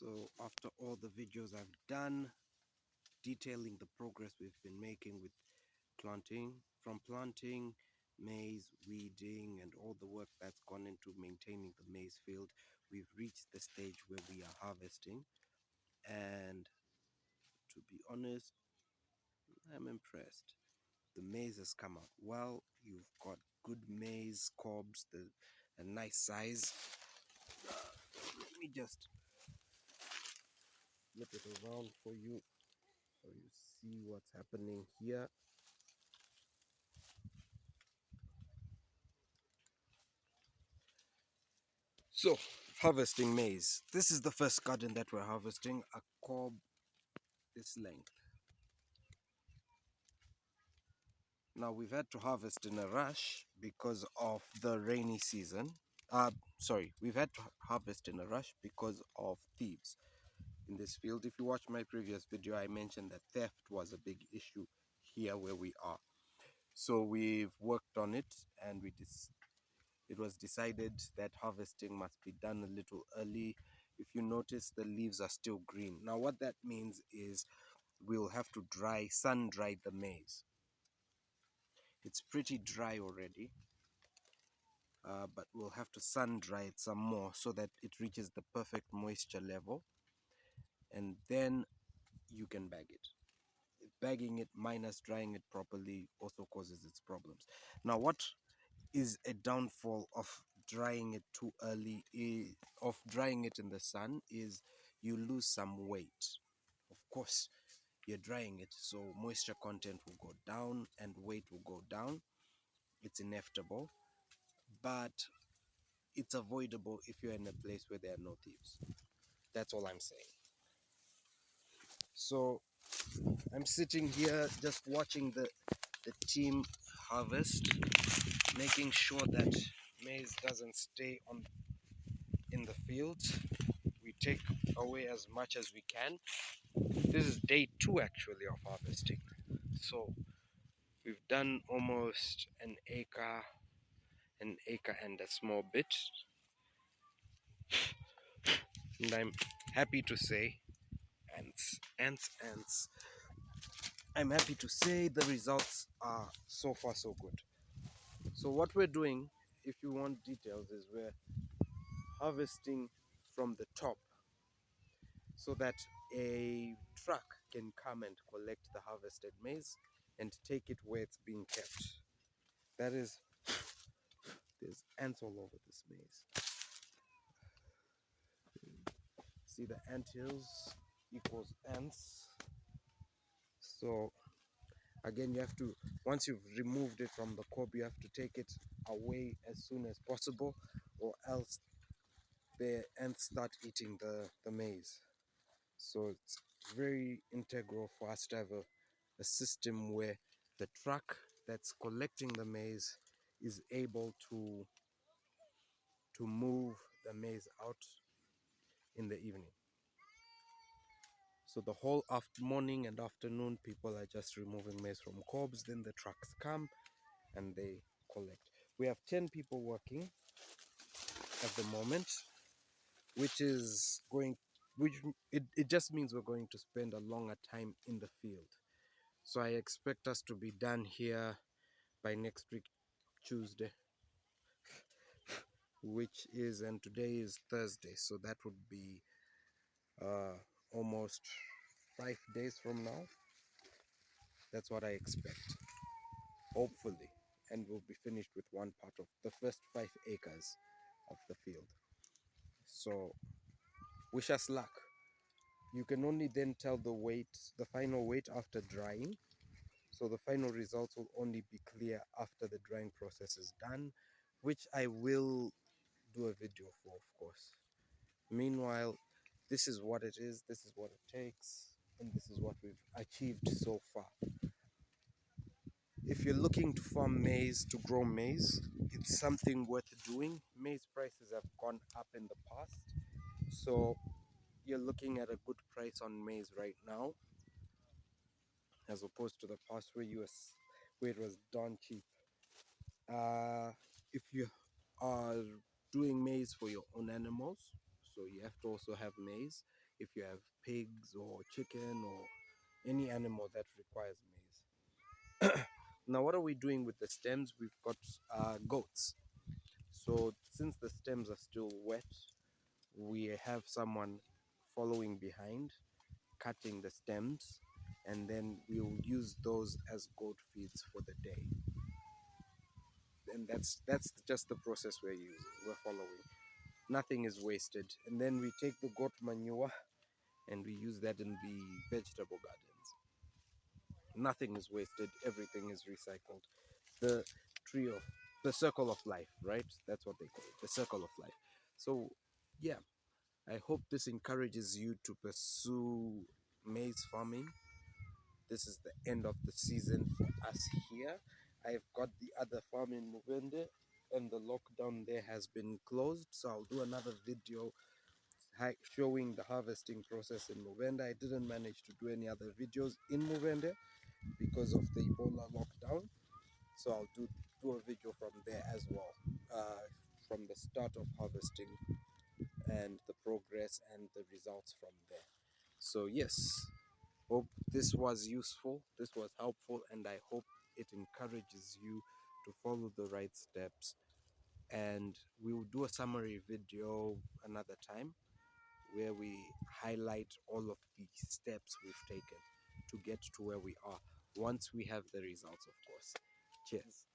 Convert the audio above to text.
So after all the videos I've done detailing the progress we've been making with planting maize, weeding, and all the work that's gone into maintaining the maize field, we've reached the stage where we are harvesting. And to be honest, I'm impressed. The maize has come out well. You've got good maize cobs, a nice size. Let me just flip it around for you so you see what's happening here. So, harvesting maize. This is the first garden that we're harvesting, a cob this length. Now, we've had to harvest in a rush because of the rainy season. We've had to harvest in a rush because of thieves in this field. If you watch my previous video, I mentioned that theft was a big issue here where we are. So we've worked on it, and it was decided that harvesting must be done a little early. If you notice, the leaves are still green. Now what that means is we'll have to sun dry the maize. It's pretty dry already, but we'll have to sun dry it some more so that it reaches the perfect moisture level, and then you can bag it. Bagging it minus drying it properly also causes its problems. Now what is a downfall of drying it too early, of drying it in the sun, is you lose some weight. Of course, you're drying it, so moisture content will go down and weight will go down. It's inevitable, but it's avoidable if you're in a place where there are no thieves. That's all I'm saying. So I'm sitting here just watching the team harvest, making sure that maize doesn't stay in the field. We take away as much as we can. This is day 2 actually of harvesting. So we've done almost an acre and a small bit. And I'm happy to say, ants. I'm happy to say the results are so far so good. So what we're doing, if you want details, is we're harvesting from the top so that a truck can come and collect the harvested maize and take it where it's being kept. That is, there's ants all over this maize. See, the ant hills equals ants. So again, you have to, once you've removed it from the cob, you have to take it away as soon as possible, or else the ants start eating the maize. So it's very integral for us to have a system where the truck that's collecting the maize is able to move the maize out in the evening. So the whole morning and afternoon, people are just removing maize from cobs. Then the trucks come and they collect. We have 10 people working at the moment, which it just means we're going to spend a longer time in the field. So I expect us to be done here by next week, Tuesday, and today is Thursday, so that would be almost 5 days from now. That's what I expect, hopefully, and we'll be finished with one part of the first 5 acres of the field. So wish us luck. You can only then tell the final weight after drying. So the final results will only be clear after the drying process is done, which I will do a video for, of course. Meanwhile, this is what it is, this is what it takes, and this is what we've achieved so far. If you're looking to farm maize, to grow maize, it's something worth doing. Maize prices have gone up in the past, so you're looking at a good price on maize right now, as opposed to the past where it was darn cheap. If you are doing maize for your own animals, so you have to also have maize. if you have pigs or chicken or any animal that requires maize. Now, what are we doing with the stems? We've got goats. So, since the stems are still wet, we have someone following behind, cutting the stems, and then we'll use those as goat feeds for the day. And that's just the process we're following. Nothing is wasted. And then we take the goat manure and we use that in the vegetable gardens. Nothing is wasted, everything is recycled. The tree of the circle of life, right? That's what they call it, the circle of life. So yeah, I hope this encourages you to pursue maize farming. This is the end of the season for us here. I've got the other farm in Mubende, and the lockdown there has been closed, so I'll do another video showing the harvesting process in Mubende. I didn't manage to do any other videos in Mubende because of the Ebola lockdown, so I'll do a video from there as well, from the start of harvesting and the progress and the results from there. So yes, hope this was useful, this was helpful, and I hope it encourages you to follow the right steps. And we will do a summary video another time where we highlight all of the steps we've taken to get to where we are once we have the results, of course. Cheers.